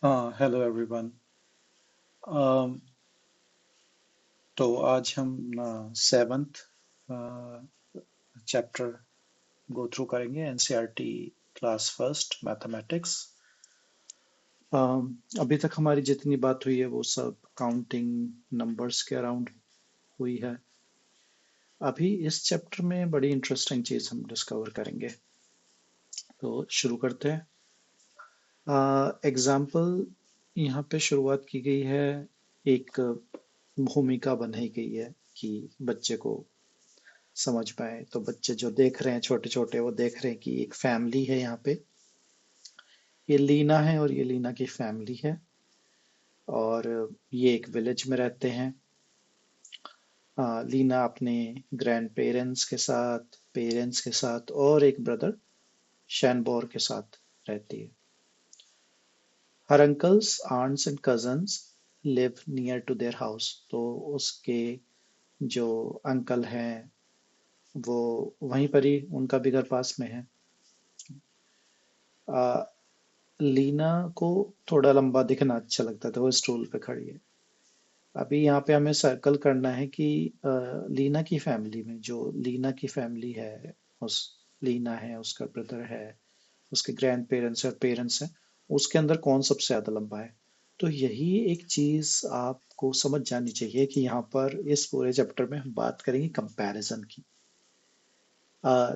Hello everyone. तो आज हम सेवन्थ चैप्टर गो थ्रू करेंगे, एनसीईआरटी क्लास फर्स्ट मैथमेटिक्स। अभी तक हमारी जितनी बात हुई है वो सब काउंटिंग नंबर्स के अराउंड हुई है। अभी इस चैप्टर में बड़ी इंटरेस्टिंग चीज़ हम डिस्कवर करेंगे, तो शुरू करते हैं। एग्जाम्पल यहाँ पे शुरुआत की गई है, एक भूमिका बनाई गई है कि बच्चे को समझ पाए। तो बच्चे जो देख रहे हैं, छोटे छोटे, वो देख रहे हैं कि एक फैमिली है यहाँ पे। ये लीना है और ये लीना की फैमिली है, और ये एक विलेज में रहते हैं। लीना अपने ग्रैंड पेरेंट्स के साथ और एक ब्रदर शैनबोर के साथ रहती है। Her uncles aunts and cousins live near to their house. तो उसके जो अंकल हैं वो वहीं पर ही, उनका भी घर पास में है। आ, लीना को थोड़ा लंबा दिखना अच्छा लगता था, वो स्टूल पे खड़ी है। अभी यहाँ पे हमें सर्कल करना है कि लीना की फैमिली में, जो लीना की फैमिली है, उस लीना है, उसका ब्रदर है, उसके ग्रैंड पेरेंट्स और पेरेंट्स हैं, उसके अंदर कौन सबसे ज्यादा लंबा है। तो यही एक चीज आपको समझ जानी चाहिए कि यहाँ पर इस पूरे चैप्टर में हम बात करेंगे कंपैरिजन की।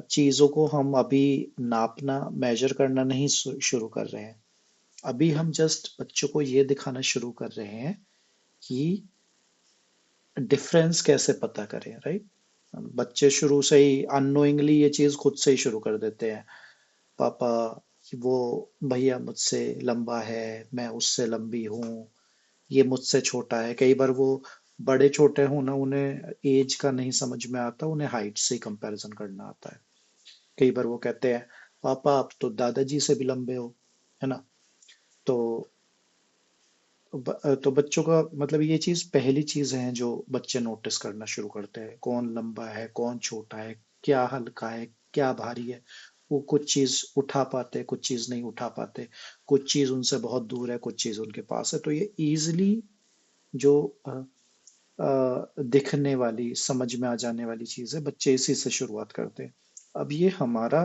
चीजों को हम अभी नापना, मेजर करना नहीं शुरू कर रहे हैं। अभी हम जस्ट बच्चों को ये दिखाना शुरू कर रहे हैं कि डिफरेंस कैसे पता करें, राइट। बच्चे शुरू से ही अननोइंगली ये चीज खुद से ही शुरू कर देते हैं। पापा, वो भैया मुझसे लंबा है, मैं उससे लंबी हूँ, ये मुझसे छोटा है। कई बार वो बड़े छोटे हों ना, उन्हें एज का नहीं समझ में आता, उन्हें हाइट से ही कंपैरिजन करना आता है। कई बार वो कहते हैं, पापा आप तो दादाजी से भी लंबे हो, है ना। तो तो बच्चों का मतलब ये चीज, पहली चीज है जो बच्चे नोटिस करना शुरू करते हैं, कौन लंबा है, कौन छोटा है, क्या हल्का है, क्या भारी है। वो कुछ चीज उठा पाते, कुछ चीज नहीं उठा पाते, कुछ चीज उनसे बहुत दूर है, कुछ चीज उनके पास है। तो ये इजिली जो दिखने वाली, समझ में आ जाने वाली चीज है, बच्चे इसी से शुरुआत करते हैं। अब ये हमारा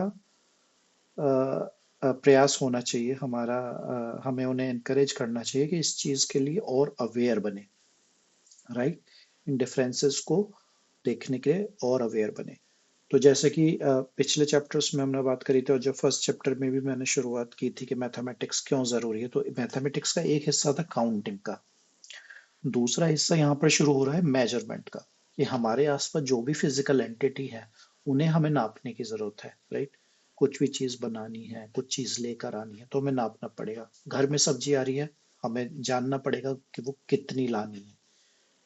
प्रयास होना चाहिए, हमें उन्हें एनकरेज करना चाहिए कि इस चीज के लिए और अवेयर बने, राइट। इन डिफरेंसेस को देखने के लिए और अवेयर बने। तो जैसे कि पिछले चैप्टर्स में हमने बात करी थी, और जो फर्स्ट चैप्टर में भी मैंने शुरुआत की थी कि मैथमेटिक्स क्यों जरूरी है, तो मैथमेटिक्स का एक हिस्सा था काउंटिंग का, दूसरा हिस्सा यहाँ पर शुरू हो रहा है मेजरमेंट का, कि हमारे आसपास जो भी फिजिकल एंटिटी है उन्हें हमें नापने की जरूरत है, राइट। कुछ भी चीज बनानी है, कुछ चीज लेकर आनी है, तो हमें नापना पड़ेगा। घर में सब्जी आ रही है, हमें जानना पड़ेगा कि वो कितनी लानी है,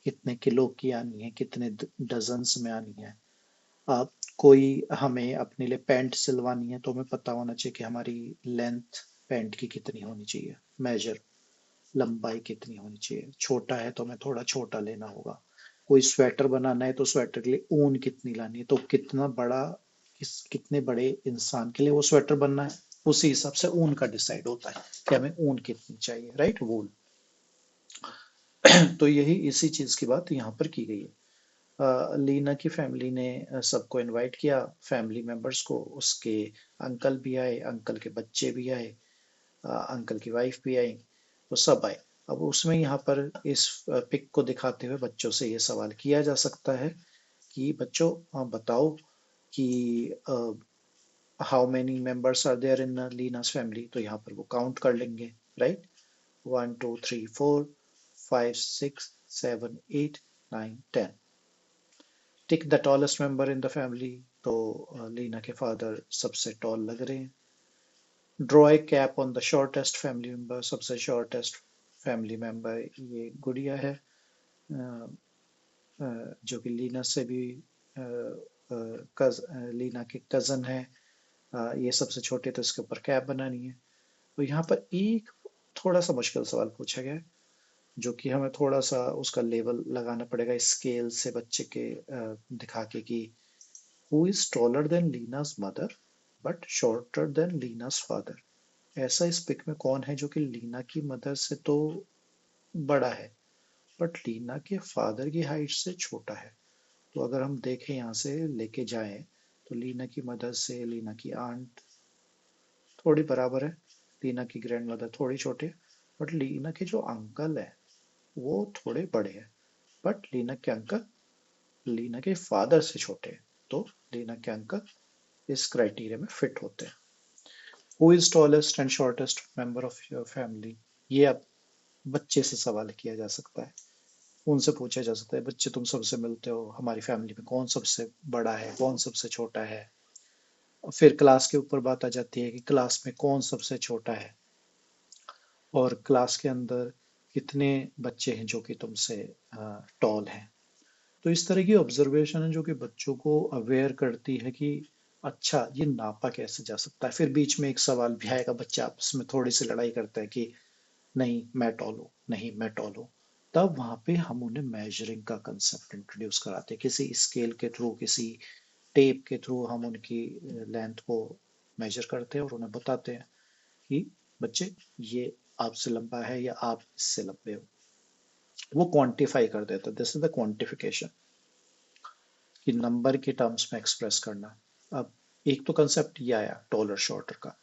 कितने किलो की आनी है, कितने डजन्स में आनी है। अब कोई हमें अपने लिए पैंट सिलवानी है, तो हमें पता होना चाहिए कि हमारी लेंथ पैंट की कितनी होनी चाहिए, मेजर, लंबाई कितनी होनी चाहिए। छोटा है तो हमें थोड़ा छोटा लेना होगा। कोई स्वेटर बनाना है तो स्वेटर के लिए ऊन कितनी लानी है, तो कितना बड़ा, कितने बड़े इंसान के लिए वो स्वेटर बनना है, उसी हिसाब से ऊन का डिसाइड होता है कि हमें ऊन कितनी चाहिए, राइट, वूल। तो यही इसी चीज की बात यहाँ पर की गई है। लीना की फैमिली ने सबको इनवाइट किया, फैमिली मेंबर्स को। उसके अंकल भी आए, अंकल के बच्चे भी आए, अंकल की वाइफ भी आई, तो सब आए। अब उसमें यहाँ पर इस पिक को दिखाते हुए बच्चों से ये सवाल किया जा सकता है कि बच्चों, बताओ कि how many members are there in Leena's family. तो यहाँ पर वो काउंट कर लेंगे, right. 1 2 3 4 5 6 7 8 9 10। Tick the tallest member in the family. तो लीना के फादर सबसे टॉल लग रहे हैं। Draw A cap on the shortest family member. सबसे शॉर्टेस्ट फैमिली मेंबर ये गुड़िया है, जो कि लीना से भी लीना के कजन है। ये सबसे छोटे, तो इसके ऊपर कैप बनानी है। तो यहाँ पर एक थोड़ा सा मुश्किल सवाल पूछा गया है, जो कि हमें थोड़ा सा उसका लेवल लगाना पड़ेगा स्केल से बच्चे के दिखा के कि who is taller than Leena's mother but shorter than Leena's father. ऐसा इस पिक में कौन है जो कि लीना की मदर से तो बड़ा है बट लीना के फादर की हाइट से छोटा है? तो अगर हम देखें यहाँ से लेके जाएं तो लीना की मदर से लीना की आंट थोड़ी बराबर है, लीना की ग्रैंड मदर थोड़ी छोटी है, बट लीना के जो अंकल है वो थोड़े बड़े हैं। बट लीना के अंकल लीना के फादर से छोटे हैं, तो लीना के अंकल इस क्राइटेरिया में फिट होते हैं। Who is tallest and shortest member of your family? ये अब बच्चे से सवाल किया जा सकता है, उनसे पूछा जा सकता है, बच्चे तुम सबसे मिलते हो, हमारी फैमिली में कौन सबसे बड़ा है, कौन सबसे छोटा है। फिर क्लास के ऊपर बात आ जाती है कि क्लास में कौन सबसे छोटा है और क्लास के अंदर कितने बच्चे हैं जो कि तुमसे टॉल हैं। तो इस तरह की ऑब्जर्वेशन है जो कि बच्चों को अवेयर करती है कि अच्छा ये नापा कैसे जा सकता है। फिर बीच में एक सवाल भी आएगा, बच्चा आपस में थोड़ी सी लड़ाई करता है कि नहीं मैं टॉल हूँ, नहीं मैं टॉल हूँ। तब वहां पे हम उन्हें मेजरिंग का कंसेप्ट इंट्रोड्यूस कराते हैं, किसी स्केल के थ्रू, किसी टेप के थ्रू हम उनकी लेंथ को मेजर करते हैं और उन्हें बताते हैं कि बच्चे ये आपसे लंबा है या आप इससे लंबे हो। वो क्वांटिफाई कर देता है, दिस इज द क्वांटिफिकेशन, कि नंबर के टर्म्स में एक्सप्रेस करना। अब एक तो कंसेप्ट ये आया टॉलर शॉर्टर का,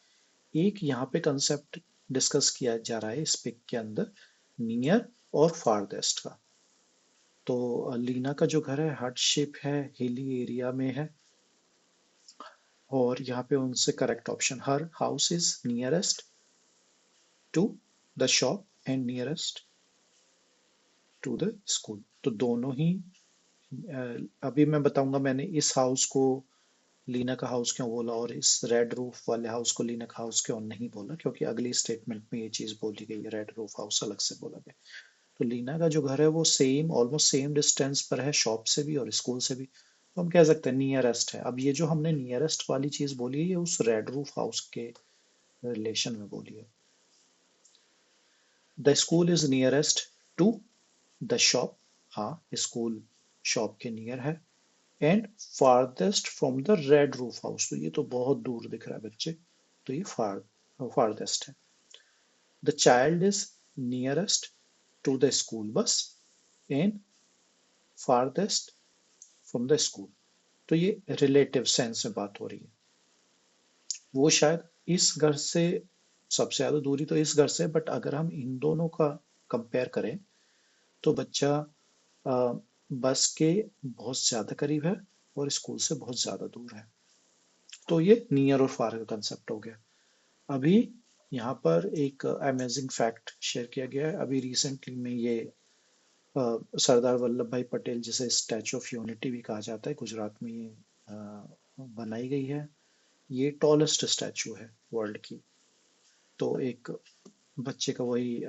एक यहाँ पे कंसेप्ट डिस्कस किया जा रहा है इस पिक के अंदर नियर और फारदेस्ट का। तो लीना का जो घर है हार्ट शेप है, हिली एरिया में है, और यहाँ पे उनसे correct option, her house is nearest to the shop and nearest to the school. तो दोनों ही अभी मैं बताऊंगा मैंने इस हाउस को लीना का हाउस क्यों बोला और इस रेड रूफ वाले हाउस को लीना का हाउस क्यों नहीं बोला, क्योंकि अगली स्टेटमेंट में ये चीज बोली गई है, रेड रूफ हाउस अलग से बोला गया। तो लीना का जो घर है वो सेम, ऑलमोस्ट सेम डिस्टेंस पर है शॉप से भी और स्कूल से भी, तो हम कह सकते हैं नियरेस्ट है। अब ये जो हमने नियरेस्ट वाली चीज बोली है ये उस रेड रूफ हाउस के रिलेशन में बोली है। The school is nearest to the shop, हाँ स्कूल शॉप के नियर है, and farthest from the red roof house, तो ये तो बहुत दूर दिख रहा है बच्चे, तो ये farthest है। The child is nearest to the school bus and farthest from the school, तो ये रिलेटिव सेंस में बात हो रही है। वो शायद इस घर से सबसे ज्यादा दूरी तो इस घर से, बट अगर हम इन दोनों का कंपेयर करें तो बच्चा अ, बस के बहुत ज्यादा करीब है और स्कूल से बहुत ज्यादा दूर है। तो ये नियर और फार का कंसेप्ट हो गया। अभी यहाँ पर एक अमेजिंग फैक्ट शेयर किया गया है, अभी रिसेंटली में ये सरदार वल्लभ भाई पटेल, जिसे स्टैचू ऑफ यूनिटी भी कहा जाता है, गुजरात में ये बनाई गई है। ये टॉलेस्ट स्टैचू है वर्ल्ड की। तो एक बच्चे का वही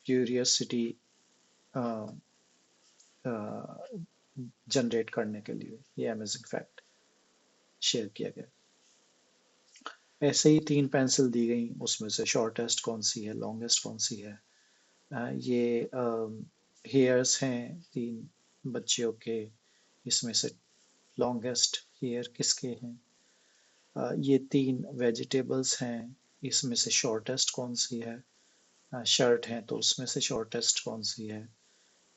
क्यूरियसिटी जनरेट करने के लिए ये अमेजिंग फैक्ट शेयर किया गया। ऐसे ही 3 पेंसिल दी गई, उसमें से शॉर्टेस्ट कौन सी है, लॉन्गेस्ट कौन सी है। ये हेयर्स हैं 3 बच्चियों के, इसमें से लॉन्गेस्ट हेयर किसके हैं। ये 3 वेजिटेबल्स हैं, इसमें से शॉर्टेस्ट कौन सी है। शर्ट है तो उसमें से शॉर्टेस्ट कौन सी है।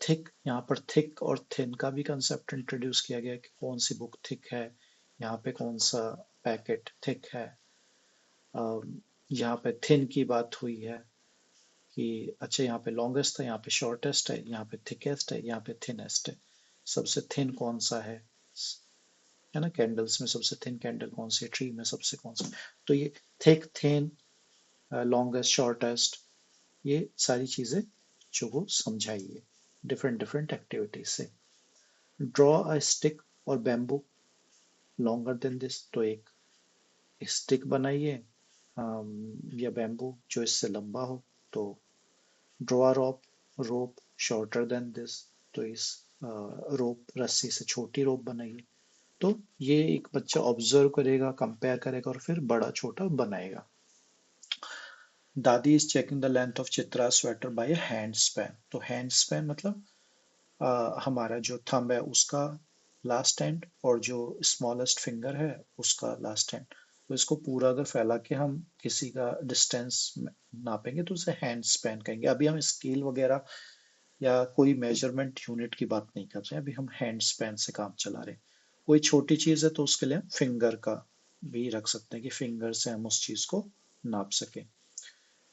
थिक, यहाँ पर थिक और थिन का भी कंसेप्ट इंट्रोड्यूस किया गया कि कौन सी बुक थिक है, यहाँ पे कौन सा पैकेट थिक है। यहाँ पे थिन की बात हुई है कि अच्छा यहाँ पे लॉन्गेस्ट है, यहाँ पे शॉर्टेस्ट है, यहाँ पे थिकेस्ट है, यहाँ पे थिनेस्ट है। सबसे थिन कौन सा है ना, कैंडल्स में सबसे थिन कैंडल कौन सी है, ट्री में सबसे कौन सा। तो ये थिक, थिन, लॉन्गेस्ट, शॉर्टेस्ट, ये सारी चीजें जो वो समझाई है डिफरेंट डिफरेंट एक्टिविटीज से। ड्रॉ अ स्टिक और बैम्बू लॉन्गर देन दिस, तो एक स्टिक बनाइए या बैम्बू जो इससे लंबा हो। तो draw rope, rope shorter than this, तो इस रोप रस्सी से छोटी रोप बनाइए। तो ये एक बच्चा ऑब्जर्व करेगा, कंपेयर करेगा और फिर बड़ा छोटा बनाएगा। दादी is checking the length of Chitra sweater by hand span, तो हैंड स्पैन मतलब हमारा जो थंब है उसका लास्ट एंड और जो स्मॉलेस्ट फिंगर है उसका लास्ट एंड। तो इसको पूरा अगर फैला के हम किसी का डिस्टेंस नापेंगे तो उसे हैंड स्पैन कहेंगे। अभी हम स्केल वगैरह या कोई मेजरमेंट यूनिट की बात नहीं कर रहे हैं, अभी हम हैंड स्पैन से काम चला रहे हैं। कोई छोटी चीज है तो उसके लिए हम फिंगर का भी रख सकते हैं कि फिंगर से हम उस चीज को नाप सकें।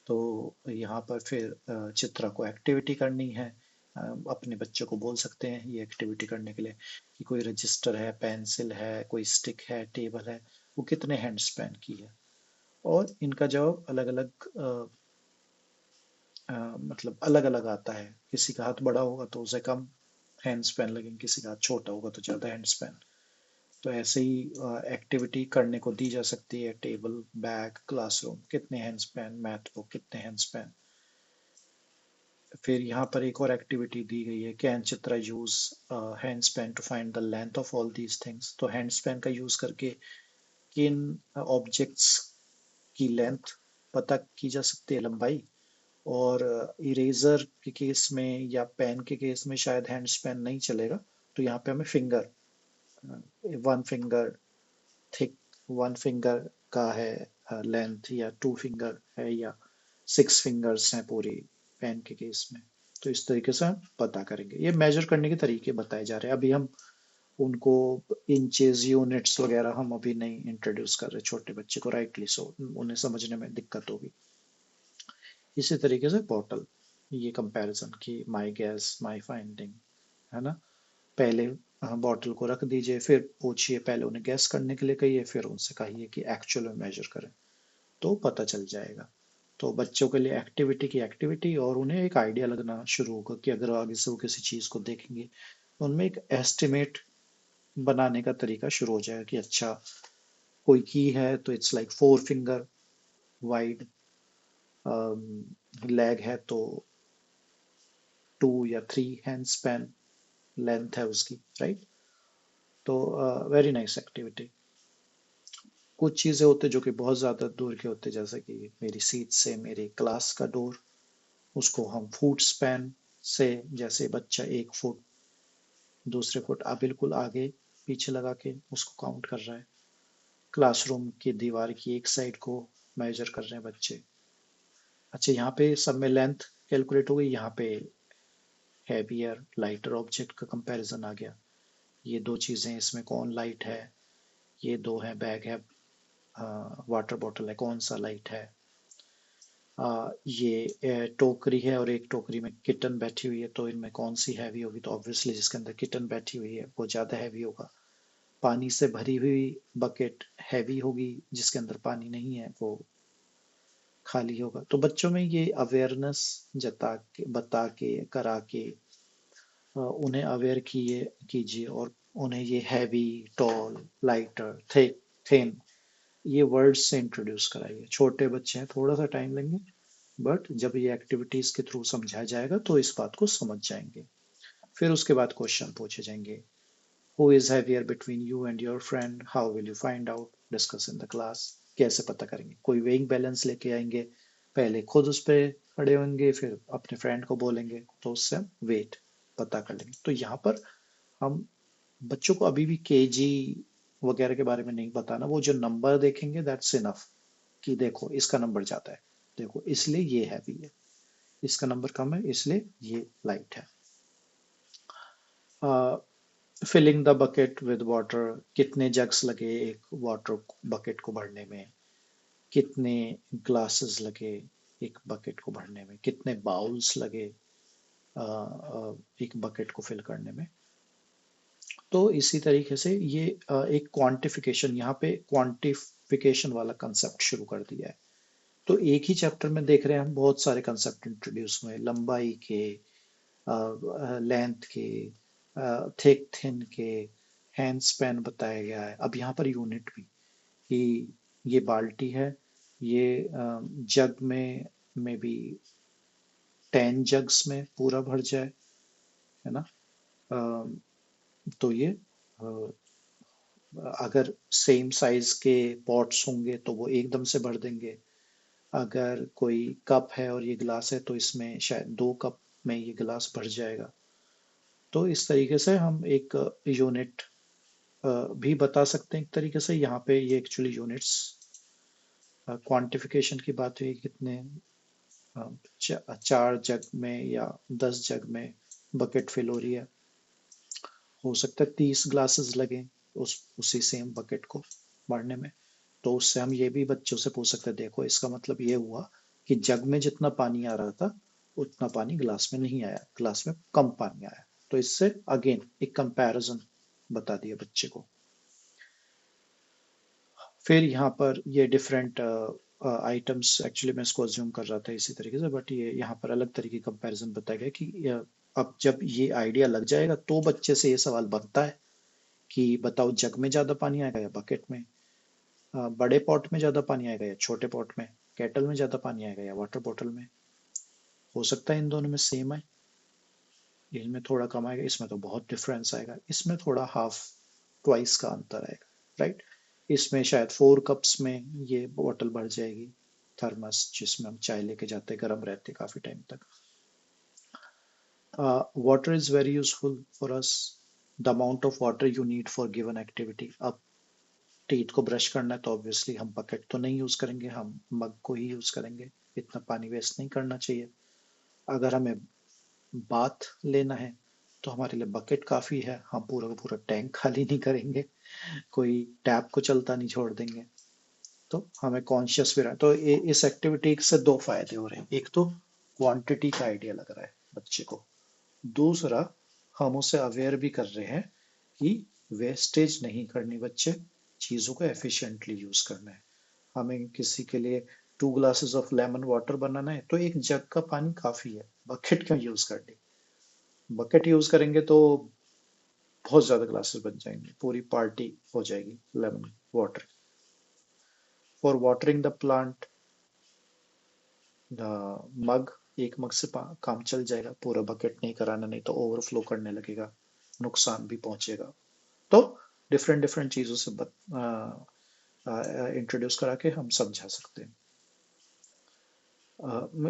तो यहाँ पर फिर चित्रा को एक्टिविटी करनी है। अपने बच्चों को बोल सकते हैं ये एक्टिविटी करने के लिए कि कोई रजिस्टर है, पेंसिल है, कोई स्टिक है, टेबल है, वो कितने हैंड स्पैन की है। और इनका जवाब अलग अलग मतलब अलग अलग आता है। किसी का हाथ बड़ा होगा तो उसे कम हैंड स्पैन लगेंगे, किसी का हाथ छोटा होगा तो ज़्यादा हैंड स्पैन। तो ऐसे ही एक्टिविटी करने को दी जा सकती है। टेबल, बैग, क्लासरूम कितने हैंड स्पैन, मैथ बुक कितने हैंड स्पैन। फिर यहाँ पर एक और एक्टिविटी दी गई है, can Chitra use hand span to find the length of all these things. तो हैंड स्पैन का यूज करके किन ऑब्जेक्ट्स की लेंथ पता की जा सकती है, लंबाई। और इरेजर के केस में या पेन के केस में शायद हैंड स्पैन नहीं चलेगा, तो यहाँ पे हमें finger, one finger thick, one finger का है लेंथ, या टू फिंगर है, या सिक्स फिंगर्स हैं पूरी पेन के केस में। तो इस तरीके से हम पता करेंगे। ये मेजर करने के तरीके बताए जा रहे हैं। अभी हम उनको इंचेस, यूनिट्स वगैरह हम अभी नहीं इंट्रोड्यूस कर रहे छोटे बच्चे को, राइटली सो उन्हें समझने में दिक्कत होगी। इसी तरीके से बॉटल, ये कंपैरिजन की माई गैस माई फाइंडिंग, है ना। पहले बॉटल को रख दीजिए, फिर पूछिए, पहले उन्हें गैस करने के लिए कहिए, फिर उनसे कहिए कि एक्चुअल में मेजर करें, तो पता चल जाएगा। तो बच्चों के लिए एक्टिविटी की एक्टिविटी, और उन्हें एक आइडिया लगना शुरू होगा कि अगर आगे से वो किसी चीज़ को देखेंगे तो उनमें एक एस्टिमेट बनाने का तरीका शुरू हो जाएगा कि अच्छा, कोई की है तो it's like 4 finger wide, leg है तो 2 या 3 हैंड स्पैन लेंथ है उसकी, राइट। तो वेरी नाइस एक्टिविटी। कुछ चीजें होते जो कि बहुत ज्यादा दूर के होते, जैसे कि मेरी सीट से मेरे क्लास का डोर, उसको हम फुट स्पैन से, जैसे बच्चा 1 फुट, दूसरे फुट बिल्कुल आगे पीछे लगा के उसको काउंट कर रहा है। क्लासरूम की दीवार की एक साइड को मेजर कर रहे हैं बच्चे। अच्छा, यहाँ पे सब में लेंथ कैलकुलेट हो गई। यहाँ पे हैवियर लाइटर ऑब्जेक्ट का कंपैरिजन आ गया। ये दो चीजें, इसमें कौन लाइट है, ये दो है, बैग है, वाटर बॉटल है, कौन सा लाइट है। ये टोकरी है और एक टोकरी में किटन बैठी हुई है, तो इनमें कौन सी हैवी होगी, तो ऑब्वियसली जिसके अंदर किटन बैठी हुई है वो ज्यादा हैवी होगा। पानी से भरी हुई बकेट हैवी होगी, जिसके अंदर पानी नहीं है वो खाली होगा। तो बच्चों में ये अवेयरनेस जता के, बता के, करा के उन्हें अवेयर किए कीजिए, और उन्हें ये heavy, tall, lighter, thick, thin, ये वर्ड्स से इंट्रोड्यूस कराइए। छोटे बच्चे हैं, थोड़ा सा टाइम लेंगे, बट जब ये एक्टिविटीज के थ्रू समझाया जाएगा तो इस बात को समझ जाएंगे। फिर उसके बाद क्वेश्चन पूछे जाएंगे, who is heavier between you and your friend, how will you find out, discuss in the class. कैसे पता करेंगे, कोई वेइंग बैलेंस लेके आएंगे, पहले खुद उस पर खड़े होंगे, फिर अपने फ्रेंड को बोलेंगे, तो उससे हम वेट पता कर लेंगे। तो यहाँ पर हम बच्चों को अभी भी केजी वगैरह के बारे में नहीं बताना। वो जो नंबर देखेंगे दैट्स इनफ, कि देखो इसका नंबर ज्यादा है, देखो इसलिए ये हैवी है, इसका नंबर कम है इसलिए ये लाइट है। Filling the bucket with water, कितने जग्स लगे एक वाटर बकेट को भरने में, कितने ग्लासेस लगे एक बकेट को भरने में, कितने बाउल्स लगे एक बकेट को फिल करने में। तो इसी तरीके से ये एक क्वांटिफिकेशन, यहाँ पे क्वांटिफिकेशन वाला कंसेप्ट शुरू कर दिया है। तो एक ही चैप्टर में देख रहे हैं हम बहुत सारे कंसेप्ट इंट्रोड्यूस हुए, लंबाई के, लेंथ के, थिक थिन के, हैंड स्पैन बताया गया है। अब यहाँ पर यूनिट भी, कि ये बाल्टी है, ये जग में भी 10 जग्स में पूरा भर जाए, है ना। तो ये अगर सेम साइज के पॉट्स होंगे तो वो एकदम से भर देंगे। अगर कोई कप है और ये गिलास है तो इसमें शायद 2 कप में ये गिलास भर जाएगा। तो इस तरीके से हम एक यूनिट भी बता सकते हैं। एक तरीके से यहाँ पे ये एक्चुअली यूनिट्स क्वांटिफिकेशन की बात हुई, कितने 4 जग में या 10 जग में बकेट फिल हो रही है, हो सकता है 30 ग्लासेस लगे उसी सेम बकेट को भरने में। तो उससे हम ये भी बच्चों से पूछ सकते हैं, देखो इसका मतलब ये हुआ कि जग में जितना पानी आ रहा था उतना पानी ग्लास में नहीं आया, ग्लास में कम पानी आया। तो इससे अगेन एक कंपैरिजन बता दिया बच्चे को। फिर यहाँ पर ये डिफरेंट आइटम्स, एक्चुअली मैं इसको अज्यूम कर रहा था इसी तरीके से, बट ये यहाँ पर अलग तरीके का कंपैरिजन बताया गया कि अब जब ये आइडिया लग जाएगा तो बच्चे से ये सवाल बनता है कि बताओ जग में ज्यादा पानी आएगा या बकेट में, बड़े पॉट में ज्यादा पानी आएगा या छोटे पॉट में, केटल में ज्यादा पानी आएगा या वाटर बॉटल में। हो सकता है इन दोनों में सेम है, इनमें थोड़ा कम आएगा, इसमें तो बहुत डिफरेंस आएगा, इसमें थोड़ा हाफ ट्वाइस का अंतर आएगा, राइट। इसमें शायद 4 कप्स में ये बॉटल भर जाएगी, थर्मस जिसमें हम चाय लेके जाते, गर्म रहते काफी टाइम तक। Water is very useful for us, the amount of water you need for given activity. अब टीथ को ब्रश करना है तो ऑब्वियसली हम बकेट तो नहीं यूज करेंगे, हम मग को ही यूज करेंगे, इतना पानी वेस्ट नहीं करना चाहिए। अगर हमें बाथ लेना है तो हमारे लिए बकेट काफी है, हम पूरा का पूरा टैंक खाली नहीं करेंगे, कोई टैप को चलता नहीं छोड़ देंगे। तो हमें कॉन्शियस भी रहना, तो इस एक्टिविटी से 2 फायदे हो रहे हैं, एक तो क्वांटिटी का आइडिया लग रहा है बच्चे को, दूसरा हम उसे अवेयर भी कर रहे हैं कि वेस्टेज नहीं करनी बच्चे, चीजों को एफिशिएंटली यूज करना है। हमें किसी के लिए 2 ग्लासेस ऑफ लेमन वाटर बनाना है तो एक जग का पानी काफी है, बकेट क्यों यूज करनी। बकेट यूज करेंगे तो बहुत ज्यादा ग्लासेस बन जाएंगे, पूरी पार्टी हो जाएगी lemon water. For watering the plant, mug, एक मग से काम चल जाएगा, पूरा बकेट नहीं कराना, नहीं तो ओवरफ्लो करने लगेगा, नुकसान भी पहुंचेगा। तो डिफरेंट डिफरेंट चीजों से इंट्रोड्यूस करा के हम समझा सकते हैं।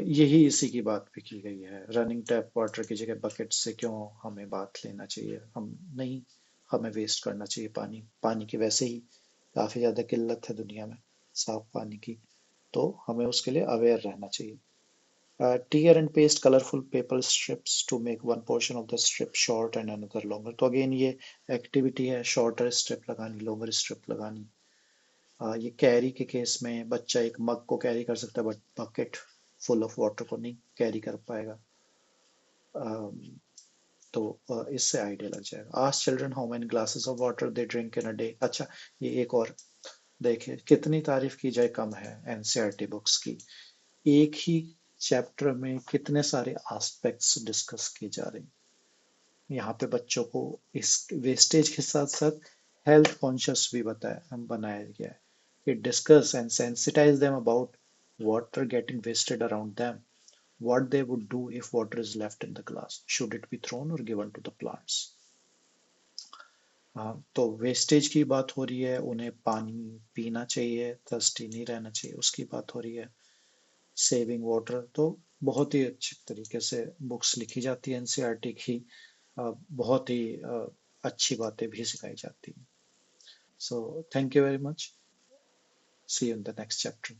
यही इसी की बात भी की गई है, रनिंग टैप वाटर की जगह बकेट से क्यों हमें बात लेना चाहिए, हम नहीं, हमें वेस्ट करना चाहिए पानी, पानी की वैसे ही काफी ज्यादा किल्लत है दुनिया में, साफ पानी की, तो हमें उसके लिए अवेयर रहना चाहिए। Tear and paste colorful paper strips to make one portion of the strip short and another longer। तो अगेन ये एक्टिविटी है, शॉर्टर स्ट्रिप लगानी, लॉन्गर स्ट्रिप लगानी। ये कैरी के केस में बच्चा एक मग को कैरी कर सकता है but bucket full of water को नहीं कैरी कर पाएगा। तो इससे आइडिया लग जाएगा। Ask children how many glasses of water they drink in a day. अच्छा, ये एक और देखिए, कितनी तारीफ की जाए कम है एनसीईआरटी बुक्स की, एक ही चैप्टर में कितने सारे एस्पेक्ट्स डिस्कस किए जा रहे हैं। यहाँ पे बच्चों को इस वेस्टेज के साथ साथ हेल्थ कॉन्शियस भी बनाया गया है। It discuss and sensitize them about water getting wasted around them, what they would do if water is left in the glass, should it be thrown or given to the plants। हाँ, तो wastage की बात हो रही है, उन्हें पानी पीना चाहिए, थर्स्टी नहीं रहना चाहिए, उसकी बात हो रही है। सेविंग वाटर, तो बहुत ही अच्छे तरीके से बुक्स लिखी जाती है एनसीईआरटी की, बहुत ही अच्छी बातें भी सिखाई जाती हैं। So thank you very much, see you in the next chapter.